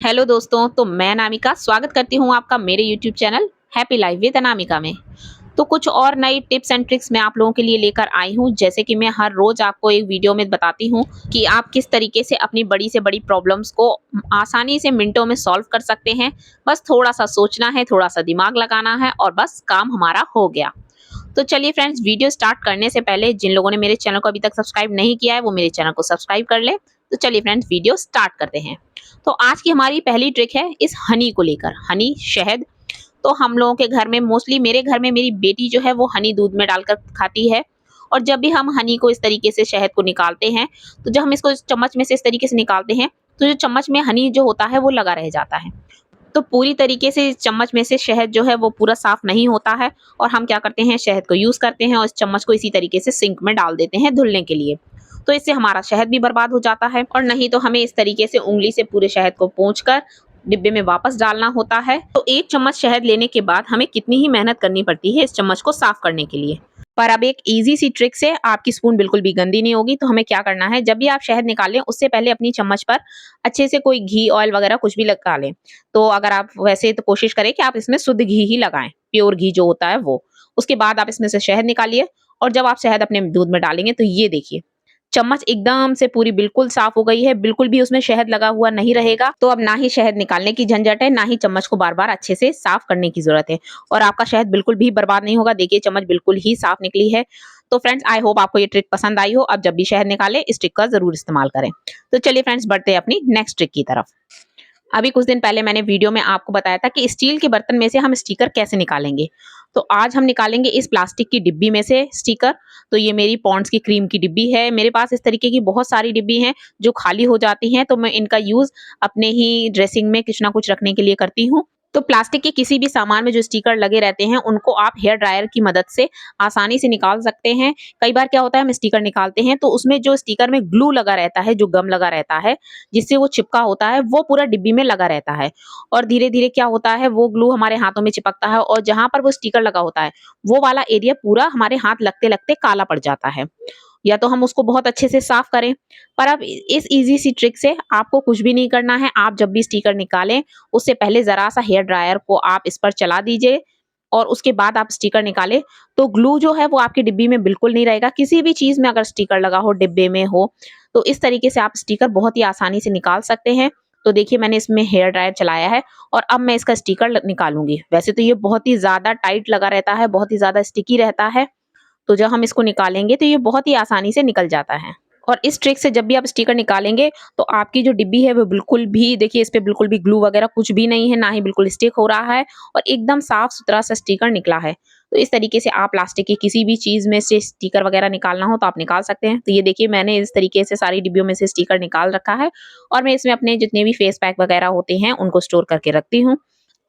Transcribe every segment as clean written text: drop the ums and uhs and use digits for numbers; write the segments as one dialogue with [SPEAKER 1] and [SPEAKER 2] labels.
[SPEAKER 1] Hello दोस्तों, तो मैं अनामिका स्वागत करती हूँ आपका मेरे YouTube channel happy life with Anamika में। तो कुछ और नई टिप्स एंड ट्रिक्स मैं आप लोगों के लिए लेकर आई हूँ। जैसे कि मैं हर रोज आपको एक वीडियो में बताती हूँ कि आप किस तरीके से अपनी बड़ी से बड़ी प्रॉब्लम्स को आसानी से मिनटों में सॉल्व कर सकते हैं। बस थोड़ा सा सोचना है, थोड़ा सा दिमाग लगाना है और बस काम हमारा हो गया। तो चलिए फ्रेंड्स, वीडियो स्टार्ट करने से पहले जिन लोगों ने मेरे चैनल को अभी तक सब्सक्राइब नहीं किया है वो मेरे चैनल को सब्सक्राइब कर ले। तो चलिए फ्रेंड्स, वीडियो स्टार्ट करते हैं। तो आज की हमारी पहली ट्रिक है इस हनी को लेकर, हनी शहद। तो हम लोगों के घर में, मोस्टली मेरे घर में, मेरी बेटी जो है वो हनी दूध में डालकर खाती है। और जब भी हम हनी को इस तरीके से, शहद को निकालते हैं, तो जब हम इसको चम्मच में से इस तरीके से निकालते हैं तो जो चम्मच में हनी जो होता है वो लगा रह जाता है। तो पूरी तरीके से इस चम्मच में से शहद जो है वो पूरा साफ नहीं होता है। और हम क्या करते हैं, शहद को यूज करते हैं और इस चम्मच को इसी तरीके से सिंक में डाल देते हैं धुलने के लिए। तो इससे हमारा शहद भी बर्बाद हो जाता है। और नहीं तो हमें इस तरीके से उंगली से पूरे शहद को पोंछकर डिब्बे में वापस डालना होता है। तो एक चम्मच शहद लेने के बाद हमें कितनी ही मेहनत करनी पड़ती है इस चम्मच को साफ करने के लिए। पर अब एक इजी सी ट्रिक से आपकी स्पून बिल्कुल भी गंदी नहीं होगी। तो हमें क्या करना है, जब भी आप शहद निकालें उससे पहले अपनी चम्मच पर अच्छे से कोई घी, ऑयल वगैरह कुछ भी लगा लें। तो अगर आप वैसे, तो कोशिश करें कि आप इसमें शुद्ध घी ही लगाएं, प्योर घी जो होता है वो। उसके बाद आप इसमें से शहद निकालिए और जब आप शहद अपने दूध में डालेंगे तो ये देखिए, चम्मच एकदम से पूरी बिल्कुल साफ हो गई है, बिल्कुल भी उसमें शहद लगा हुआ नहीं रहेगा। तो अब ना ही शहद निकालने की झंझट है, ना ही चम्मच को बार बार अच्छे से साफ करने की जरूरत है। और आपका शहद बिल्कुल भी बर्बाद नहीं होगा। देखिए, चम्मच बिल्कुल ही साफ निकली है। तो फ्रेंड्स, आई होप आपको ये ट्रिक पसंद आई हो। अब जब भी शहद निकाले इस ट्रिक का जरूर इस्तेमाल करें। तो चलिए फ्रेंड्स, बढ़ते हैं अपनी नेक्स्ट ट्रिक की तरफ। अभी कुछ दिन पहले मैंने वीडियो में आपको बताया था कि स्टील के बर्तन में से हम स्टिकर कैसे निकालेंगे। तो आज हम निकालेंगे इस प्लास्टिक की डिब्बी में से स्टिकर। तो ये मेरी पॉन्ड्स की क्रीम की डिब्बी है। मेरे पास इस तरीके की बहुत सारी डिब्बी हैं जो खाली हो जाती हैं, तो मैं इनका यूज अपने ही ड्रेसिंग में कुछ ना कुछ रखने के लिए करती हूँ। तो प्लास्टिक के किसी भी सामान में जो स्टिकर लगे रहते हैं उनको आप हेयर ड्रायर की मदद से आसानी से निकाल सकते हैं। कई बार क्या होता है, हम स्टिकर निकालते हैं तो उसमें जो स्टिकर में ग्लू लगा रहता है, जो गम लगा रहता है जिससे वो चिपका होता है, वो पूरा डिब्बी में लगा रहता है। और धीरे धीरे क्या होता है, वो ग्लू हमारे हाथों में चिपकता है और जहां पर वो स्टिकर लगा होता है वो वाला एरिया पूरा हमारे हाथ लगते लगते काला पड़ जाता है। या तो हम उसको बहुत अच्छे से साफ करें। पर अब इस इजी सी ट्रिक से आपको कुछ भी नहीं करना है। आप जब भी स्टिकर निकालें उससे पहले जरा सा हेयर ड्रायर को आप इस पर चला दीजिए और उसके बाद आप स्टिकर निकालें। तो ग्लू जो है वो आपकी डिब्बी में बिल्कुल नहीं रहेगा। किसी भी चीज में अगर स्टिकर लगा हो, डिब्बे में हो, तो इस तरीके से आप स्टिकर बहुत ही आसानी से निकाल सकते हैं। तो देखिए, मैंने इसमें हेयर ड्रायर चलाया है और अब मैं इसका स्टिकर निकालूंगी। वैसे तो ये बहुत ही ज्यादा टाइट लगा रहता है, बहुत ही ज्यादा स्टिकी रहता है। तो जब हम इसको निकालेंगे तो ये बहुत ही आसानी से निकल जाता है। और इस ट्रिक से जब भी आप स्टिकर निकालेंगे तो आपकी जो डिब्बी है वो बिल्कुल भी, देखिए, इस पे बिल्कुल भी ग्लू वगैरह कुछ भी नहीं है, ना ही बिल्कुल स्टिक हो रहा है और एकदम साफ सुथरा सा स्टिकर निकला है। तो इस तरीके से आप प्लास्टिक की किसी भी चीज में से स्टिकर वगैरह निकालना हो तो आप निकाल सकते हैं। तो ये देखिए, मैंने इस तरीके से सारी डिब्बियों में से स्टिकर निकाल रखा है और मैं इसमें अपने जितने भी फेस पैक वगैरह होते हैं उनको स्टोर करके रखती हूँ।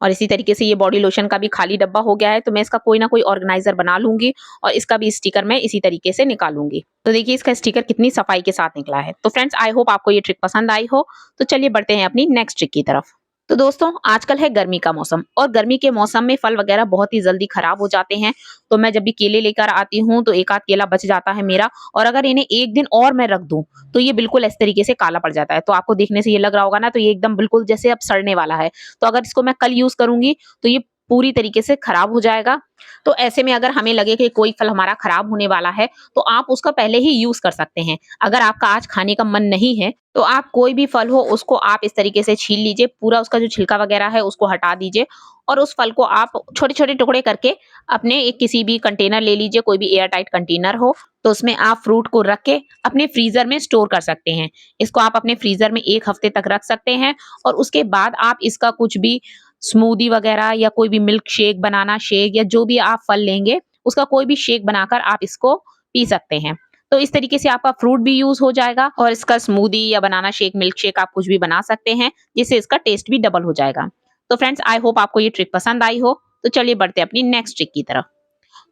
[SPEAKER 1] और इसी तरीके से ये बॉडी लोशन का भी खाली डब्बा हो गया है, तो मैं इसका कोई ना कोई ऑर्गेनाइजर बना लूंगी और इसका भी स्टिकर मैं इसी तरीके से निकालूंगी। तो देखिए, इसका स्टिकर कितनी सफाई के साथ निकला है। तो फ्रेंड्स, आई होप आपको ये ट्रिक पसंद आई हो। तो चलिए बढ़ते हैं अपनी नेक्स्ट ट्रिक की तरफ। तो दोस्तों, आजकल है गर्मी का मौसम और गर्मी के मौसम में फल वगैरह बहुत ही जल्दी खराब हो जाते हैं। तो मैं जब भी केले लेकर आती हूँ तो एक आध केला बच जाता है मेरा, और अगर इन्हें एक दिन और मैं रख दूं तो ये बिल्कुल इस तरीके से काला पड़ जाता है। तो आपको देखने से ये लग रहा होगा ना, तो ये एकदम बिल्कुल जैसे अब सड़ने वाला है। तो अगर इसको मैं कल यूज करूंगी तो ये पूरी तरीके से खराब हो जाएगा। तो ऐसे में अगर हमें लगे कि कोई फल हमारा खराब होने वाला है तो आप उसका पहले ही यूज कर सकते हैं। अगर आपका आज खाने का मन नहीं है तो आप कोई भी फल हो उसको आप इस तरीके से छील लीजिए, पूरा उसका जो छिलका वगैरह है उसको हटा दीजिए और उस फल को आप छोटे छोटे टुकड़े करके अपने एक किसी भी कंटेनर ले लीजिए, कोई भी एयर टाइट कंटेनर हो, तो उसमें आप फ्रूट को रख के अपने फ्रीजर में स्टोर कर सकते हैं। इसको आप अपने फ्रीजर में 1 हफ्ते तक रख सकते हैं और उसके बाद आप इसका कुछ भी स्मूदी वगैरह या कोई भी मिल्क शेक, बनाना शेक, या जो भी आप फल लेंगे उसका कोई भी शेक बनाकर आप इसको पी सकते हैं। तो इस तरीके से आपका फ्रूट भी यूज हो जाएगा और इसका स्मूदी या बनाना शेक, मिल्क शेक आप कुछ भी बना सकते हैं, जिससे इसका टेस्ट भी डबल हो जाएगा। तो फ्रेंड्स, आई होप आपको ये ट्रिक पसंद आई हो। तो चलिए बढ़ते हैं अपनी नेक्स्ट ट्रिक की तरफ।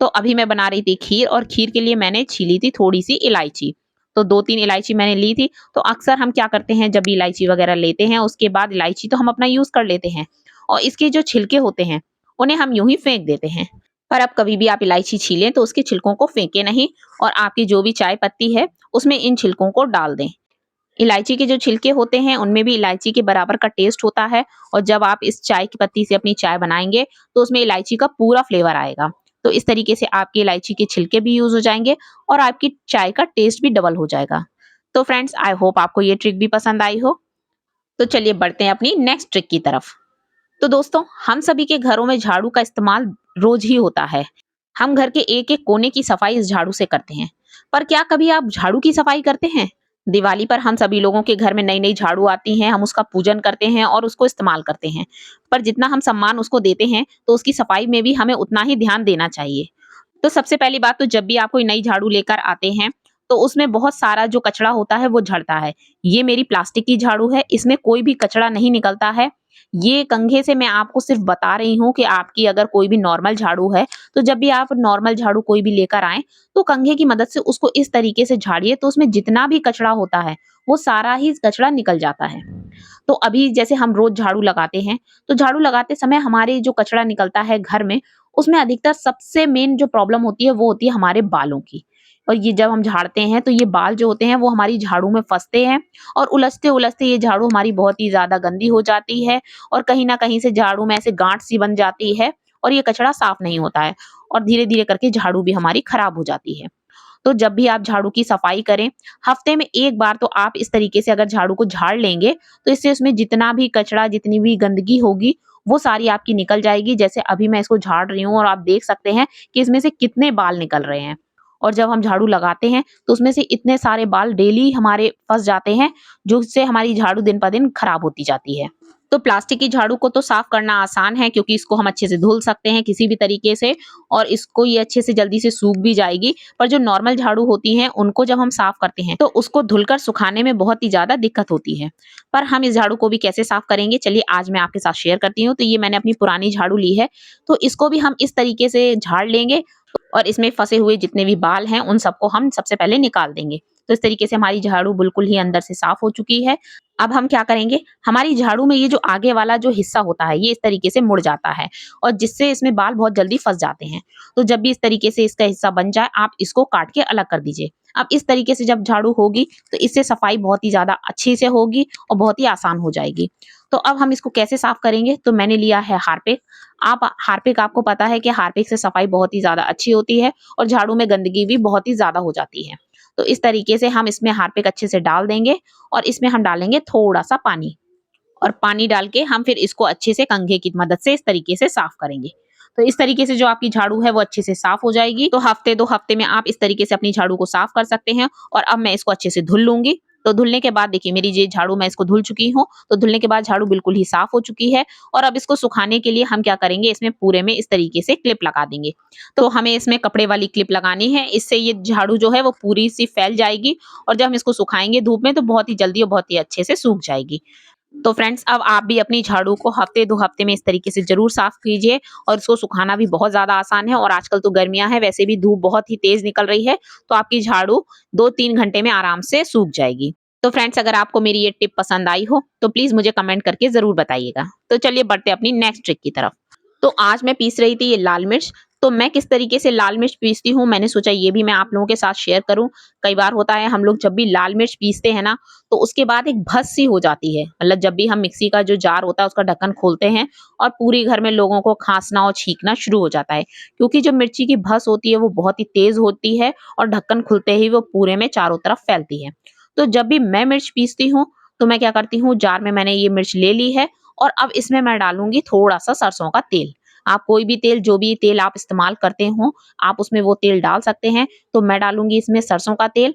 [SPEAKER 1] तो अभी मैं बना रही थी खीर और खीर के लिए मैंने छीली थी थोड़ी सी इलायची। तो 2-3 इलायची मैंने ली थी। तो अक्सर हम क्या करते हैं, जब भी इलायची वगैरह लेते हैं उसके बाद इलायची तो हम अपना यूज कर लेते हैं और इसके जो छिलके होते हैं उन्हें हम यूं ही फेंक देते हैं। पर अब कभी भी आप इलायची छीलें तो उसके छिलकों को फेंके नहीं और आपकी जो भी चाय पत्ती है उसमें इन छिलकों को डाल दें। इलायची के जो छिलके होते हैं उनमें भी इलायची के बराबर का टेस्ट होता है और जब आप इस चाय की पत्ती से अपनी चाय बनाएंगे तो उसमें इलायची का पूरा फ्लेवर आएगा। तो इस तरीके से आपकी इलायची के छिलके भी यूज हो जाएंगे और आपकी चाय का टेस्ट भी डबल हो जाएगा। तो फ्रेंड्स, आई होप आपको ये ट्रिक भी पसंद आई हो। तो चलिए बढ़ते हैं अपनी नेक्स्ट ट्रिक की तरफ। तो दोस्तों, हम सभी के घरों में झाड़ू का इस्तेमाल रोज ही होता है। हम घर के एक एक कोने की सफाई इस झाड़ू से करते हैं। पर क्या कभी आप झाड़ू की सफाई करते हैं? दिवाली पर हम सभी लोगों के घर में नई नई झाड़ू आती हैं, हम उसका पूजन करते हैं और उसको इस्तेमाल करते हैं। पर जितना हम सम्मान उसको देते हैं तो उसकी सफाई में भी हमें उतना ही ध्यान देना चाहिए। तो सबसे पहली बात, तो जब भी आप कोई नई झाड़ू लेकर आते हैं तो उसमें बहुत सारा जो कचरा होता है वो झड़ता है। ये मेरी प्लास्टिक की झाड़ू है, इसमें कोई भी कचरा नहीं निकलता है। ये कंघे से मैं आपको सिर्फ बता रही हूँ कि आपकी अगर कोई भी नॉर्मल झाड़ू है तो जब भी आप नॉर्मल झाड़ू कोई भी लेकर आए तो कंघे की मदद से उसको इस तरीके से झाड़िए तो उसमें जितना भी कचरा होता है वो सारा ही कचरा निकल जाता है। तो अभी जैसे हम रोज झाड़ू लगाते हैं तो झाड़ू लगाते समय हमारे जो कचरा निकलता है घर में, उसमें अधिकतर सबसे मेन जो प्रॉब्लम होती है वो होती है हमारे बालों की। और ये जब हम झाड़ते हैं तो ये बाल जो होते हैं वो हमारी झाड़ू में फंसते हैं और उलझते उलझते ये झाड़ू हमारी बहुत ही ज्यादा गंदी हो जाती है और कहीं ना कहीं से झाड़ू में ऐसे गांठ सी बन जाती है और ये कचरा साफ नहीं होता है और धीरे धीरे करके झाड़ू भी हमारी खराब हो जाती है। तो जब भी आप झाड़ू की सफाई करें, हफ्ते में एक बार तो आप इस तरीके से अगर झाड़ू को झाड़ लेंगे तो इससे उसमें जितना भी कचरा, जितनी भी गंदगी होगी वो सारी आपकी निकल जाएगी। जैसे अभी मैं इसको झाड़ रही हूँ और आप देख सकते हैं कि इसमें से कितने बाल निकल रहे हैं। और जब हम झाड़ू लगाते हैं तो उसमें से इतने सारे बाल डेली हमारे फंस जाते हैं, जिससे हमारी झाड़ू दिन पर दिन खराब होती जाती है। तो प्लास्टिक की झाड़ू को तो साफ करना आसान है क्योंकि इसको हम अच्छे से धुल सकते हैं किसी भी तरीके से और इसको ये अच्छे से जल्दी से सूख भी जाएगी। पर जो नॉर्मल झाड़ू होती हैं उनको जब हम साफ करते हैं तो उसको धुलकर सुखाने में बहुत ही ज्यादा दिक्कत होती है। पर हम इस झाड़ू को भी कैसे साफ करेंगे, चलिए आज मैं आपके साथ शेयर करती हूँ। तो ये मैंने अपनी पुरानी झाड़ू ली है, तो इसको भी हम इस तरीके से झाड़ लेंगे और इसमें फंसे हुए जितने भी बाल हैं उन सबको हम सबसे पहले निकाल देंगे। तो इस तरीके से हमारी झाड़ू बिल्कुल ही अंदर से साफ हो चुकी है। अब हम क्या करेंगे, हमारी झाड़ू में ये जो आगे वाला जो हिस्सा होता है ये इस तरीके से मुड़ जाता है और जिससे इसमें बाल बहुत जल्दी फंस जाते हैं। तो जब भी इस तरीके से इसका हिस्सा बन जाए आप इसको काट के अलग कर दीजिए। अब इस तरीके से जब झाड़ू होगी तो इससे सफाई बहुत ही ज्यादा अच्छी से होगी और बहुत ही आसान हो जाएगी। तो अब हम इसको कैसे साफ करेंगे, तो मैंने लिया है हार्पिक। आप हार्पिक, आपको पता है कि हार्पिक से सफाई बहुत ही ज्यादा अच्छी होती है और झाड़ू में गंदगी भी बहुत ही ज्यादा हो जाती है। तो इस तरीके से हम इसमें हार्पिक अच्छे से डाल देंगे और इसमें हम डालेंगे थोड़ा सा पानी और पानी डाल के हम फिर इसको अच्छे से कंघे की मदद से इस तरीके से साफ करेंगे। तो इस तरीके से जो आपकी झाड़ू है वो अच्छे से साफ हो जाएगी। तो हफ्ते 2 हफ्ते में आप इस तरीके से अपनी झाड़ू को साफ कर सकते हैं। और अब मैं इसको अच्छे से धुल लूंगी। तो धुलने के बाद देखिए मेरी ये झाड़ू, मैं इसको धुल चुकी हूँ। तो धुलने के बाद झाड़ू बिल्कुल ही साफ हो चुकी है। और अब इसको सुखाने के लिए हम क्या करेंगे, इसमें पूरे में इस तरीके से क्लिप लगा देंगे। तो हमें इसमें कपड़े वाली क्लिप लगानी है, इससे ये झाड़ू जो है वो पूरी सी फैल जाएगी और जब हम इसको सुखाएंगे धूप में तो बहुत ही जल्दी और बहुत ही अच्छे से सूख जाएगी। तो फ्रेंड्स, अब आप भी अपनी झाड़ू को हफ्ते 2 हफ्ते में इस तरीके से जरूर साफ कीजिए और इसको सुखाना भी बहुत ज्यादा आसान है। और आजकल तो गर्मियां हैं, वैसे भी धूप बहुत ही तेज निकल रही है, तो आपकी झाड़ू 2-3 घंटे में आराम से सूख जाएगी। तो फ्रेंड्स, अगर आपको मेरी ये टिप पसंद आई हो तो प्लीज मुझे कमेंट करके जरूर बताइएगा। तो चलिए बढ़ते अपनी नेक्स्ट ट्रिक की तरफ। तो आज मैं पीस रही थी ये लाल मिर्च। तो मैं किस तरीके से लाल मिर्च पीसती हूँ मैंने सोचा ये भी मैं आप लोगों के साथ शेयर करूं। कई बार होता है हम लोग जब भी लाल मिर्च पीसते हैं ना तो उसके बाद एक भस सी हो जाती है। मतलब जब भी हम मिक्सी का जो जार होता है उसका ढक्कन खोलते हैं और पूरी घर में लोगों को खांसना और छींकना शुरू हो जाता है, क्योंकि जो मिर्ची की भस होती है वो बहुत ही तेज होती है और ढक्कन खुलते ही वो पूरे में चारों तरफ फैलती है। तो जब भी मैं मिर्च पीसती हूँ तो मैं क्या करती हूँ, जार में मैंने ये मिर्च ले ली है और अब इसमें मैं डालूंगी थोड़ा सा सरसों का तेल। आप कोई भी तेल, जो भी तेल आप इस्तेमाल करते हो आप उसमें वो तेल डाल सकते हैं। तो मैं डालूंगी इसमें सरसों का तेल।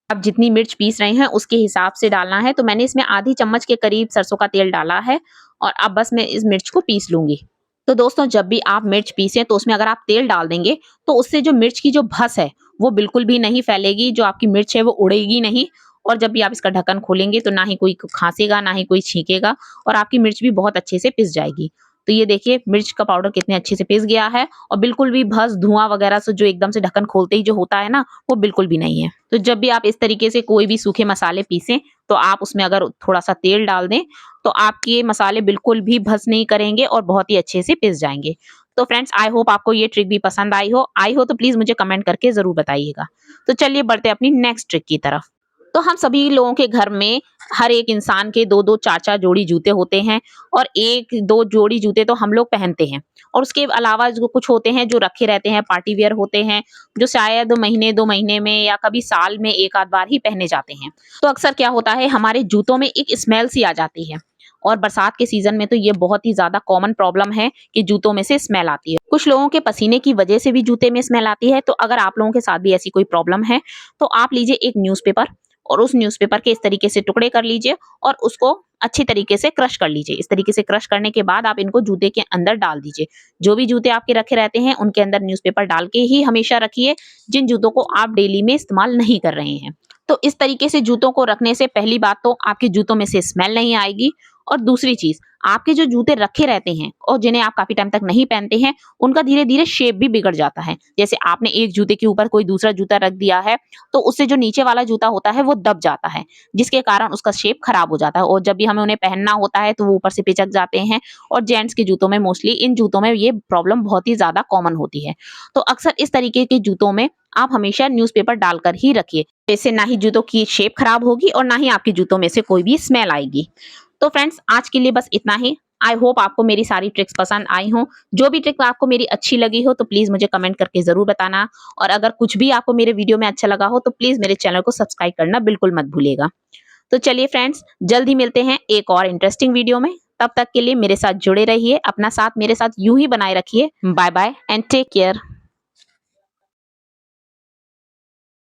[SPEAKER 1] आप जितनी मिर्च पीस रहे हैं उसके हिसाब से डालना है। तो मैंने इसमें आधी चम्मच के करीब सरसों का तेल डाला है और अब बस मैं इस मिर्च को पीस लूंगी। तो दोस्तों, जब भी आप मिर्च पीसें तो उसमें अगर आप तेल डाल देंगे तो उससे जो मिर्च की जो भस है वो बिल्कुल भी नहीं फैलेगी, जो आपकी मिर्च है वो उड़ेगी नहीं। और जब भी आप इसका ढक्कन खोलेंगे तो ना ही कोई खांसेगा ना ही कोई छींकेगा और आपकी मिर्च भी बहुत अच्छे से पिस जाएगी। तो ये देखिए मिर्च का पाउडर कितने अच्छे से पिस गया है और बिल्कुल भी भस, धुआं वगैरह से जो एकदम से ढक्कन खोलते ही जो होता है ना वो बिल्कुल भी नहीं है। तो जब भी आप इस तरीके से कोई भी सूखे मसाले पीसें तो आप उसमें अगर थोड़ा सा तेल डाल दें तो आपके ये मसाले बिल्कुल भी भस नहीं करेंगे और बहुत ही अच्छे से पिस जाएंगे। तो फ्रेंड्स, आई होप आपको ये ट्रिक भी पसंद आई हो तो प्लीज मुझे कमेंट करके जरूर बताइएगा। तो चलिए बढ़ते अपनी नेक्स्ट ट्रिक की तरफ। तो हम सभी लोगों के घर में हर एक इंसान के 2-2 4-4 जोड़ी जूते होते हैं और 1-2 जोड़ी जूते तो हम लोग पहनते हैं और उसके अलावा जो कुछ होते हैं जो रखे रहते हैं पार्टी वियर होते हैं जो शायद महीने 2 महीने में या कभी साल में 1 आध बार ही पहने जाते हैं। तो अक्सर क्या होता है हमारे जूतों में एक स्मेल सी आ जाती है और बरसात के सीजन में तो ये बहुत ही ज्यादा कॉमन प्रॉब्लम है कि जूतों में से स्मेल आती है। कुछ लोगों के पसीने की वजह से भी जूते में स्मेल आती है। तो अगर आप लोगों के साथ भी ऐसी कोई प्रॉब्लम है तो आप लीजिए एक न्यूज़पेपर और उस न्यूज़पेपर के इस तरीके से टुकड़े कर लीजिए और उसको अच्छी तरीके से क्रश कर लीजिए। इस तरीके से क्रश करने के बाद आप इनको जूते के अंदर डाल दीजिए। जो भी जूते आपके रखे रहते हैं उनके अंदर न्यूज़पेपर डाल के ही हमेशा रखिए जिन जूतों को आप डेली में इस्तेमाल नहीं कर रहे हैं। तो इस तरीके से जूतों को रखने से पहली बात तो आपके जूतों में से स्मेल नहीं आएगी और दूसरी चीज आपके जो जूते रखे रहते हैं और जिन्हें आप काफी टाइम तक नहीं पहनते हैं उनका धीरे धीरे शेप भी बिगड़ जाता है। जैसे आपने एक जूते के ऊपर कोई दूसरा जूता रख दिया है तो उससे जो नीचे वाला जूता होता है वो दब जाता है जिसके कारण उसका शेप खराब हो जाता है और जब भी हमें उन्हें पहनना होता है तो वो ऊपर से पिचक जाते हैं और जेंट्स के जूतों में मोस्टली इन जूतों में ये प्रॉब्लम बहुत ही ज्यादा कॉमन होती है। तो अक्सर इस तरीके के जूतों में आप हमेशा न्यूज़पेपर डालकर ही रखिए। इससे ना ही जूतों की शेप खराब होगी और ना ही आपके जूतों में से कोई भी स्मेल आएगी। तो फ्रेंड्स आज के लिए बस इतना ही। आई होप आपको मेरी सारी ट्रिक्स पसंद आई हो। जो भी ट्रिक आपको मेरी अच्छी लगी हो तो प्लीज मुझे कमेंट करके जरूर बताना और अगर कुछ भी आपको मेरे वीडियो में अच्छा लगा हो तो प्लीज मेरे चैनल को सब्सक्राइब करना बिल्कुल मत भूलिएगा। तो चलिए फ्रेंड्स जल्द ही मिलते हैं एक और इंटरेस्टिंग वीडियो में। तब तक के लिए मेरे साथ जुड़े रहिए, अपना साथ मेरे साथ यूं ही बनाए रखिए। Bye bye and take care.